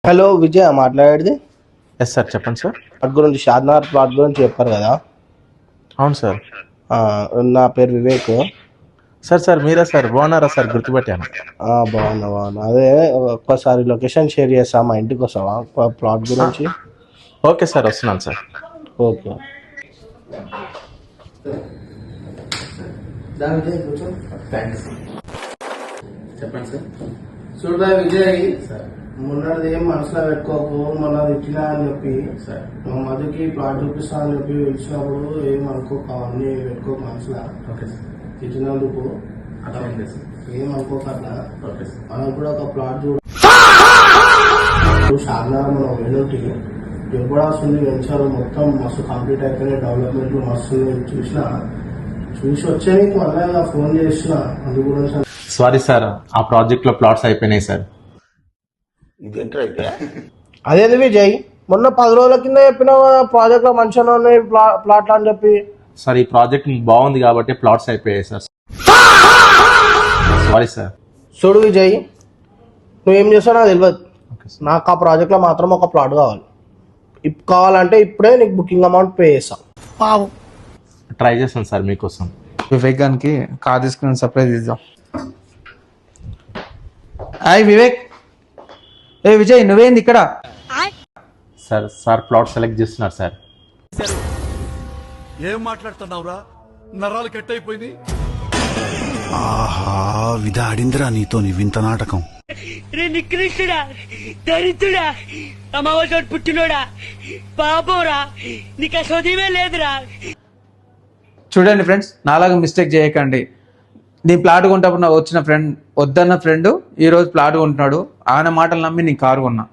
Hello Vijay మాట్లాడేది. Yes sir, చెప్పండి sir. Plot గురించి, షాద్నగర్ ప్లాట్ గురించి చెప్పారు కదా. అవును సార్. నా పేరు వివేక్ సార్ మీరే సార్, బాగున్నారా సార్? గుర్తుపెట్టాను. బాగున్నా. అదే ఒక్కసారి లొకేషన్ షేర్ చేస్తా, మా ఇంటికి వస్తావా ప్లాట్ గురించి? ఓకే సార్, వస్తున్నాను సార్. ఓకే. చెప్పండి సార్. చూడరా విజయ్, మొన్నది ఏం మనసులో పెట్టుకోకు. మొన్న తిట్టినా అని చెప్పి మా మధుకి ప్లాట్ చూపిస్తా అని చెప్పి పిలిచినప్పుడు ఏం అనుకోక, అవన్నీ పెట్టుకోక మనసులో. తిట్టినందుకు ఏం అనుకోకట్లా. మనకు కూడా ఒక ప్లాట్ చూడు, షాద్నగర్ మనం వెనుంటి ఎప్పుడు వస్తుంది వెంచర్ మొత్తం మస్తు కంప్లీట్ అయిపోయినాయి, డెవలప్మెంట్లు మస్తు చూసి వచ్చే నీకు మళ్ళీ ఫోన్ చేసిన అందు గురించి. సారీ సార్, ఆ ప్రాజెక్ట్ లో ప్లాట్స్ అయిపోయినాయి సార్. అదేది విజయ్, మొన్న 10 రోజుల కింద చెప్పిన ప్రాజెక్ట్ లో మంచిగా ఉన్నాయి ప్లాట్లు అని చెప్పి. సార్, ఈ ప్రాజెక్ట్ బాగుంది కాబట్టి ప్లాట్స్ అయిపోయాయి సార్. Sorry sir. చూడు విజయ్, నువ్వేం చేస్తావు నాకు తెలియదు. నాకు ఆ ప్రాజెక్ట్ లో మాత్రం ఒక ప్లాట్ కావాలి. కావాలంటే ఇప్పుడే నీకు బుకింగ్ అమౌంట్ పే చేస్తాం. ట్రై చేస్తాను సార్ మీకోసం. వివేక్ గానికి కార్ తీసుకుని సర్ప్రైజ్ ఇద్దాం. హాయ్ వివేక్. ఏ విజయ్, నువ్వేంది ఇక్కడ? సార్ ప్లాట్ సెలెక్ట్ చేస్తున్నారు సార్. ఏం మాట్లాడుతున్నావురా? నరాలు కట్ అయిపోయింది. ఆహా, విధాడిందిరా నీతో నీ వింత నాటకం. నికృష్టుడా, దరిద్రుడా, అమావాసోడు పుట్టినోడా, పాపోరా, నీకు అసోదమే లేదురా. చూడండి ఫ్రెండ్స్, నాలాగా మిస్టేక్ చేయకండి. నీ ప్లాట్ కొంటప్పుడు వచ్చిన ఫ్రెండ్, వద్దన్న ఫ్రెండ్ ఈ రోజు ప్లాట్ కొంటున్నాడు. ఆయన మాటలు నమ్మి నీ కారు కొన్నా.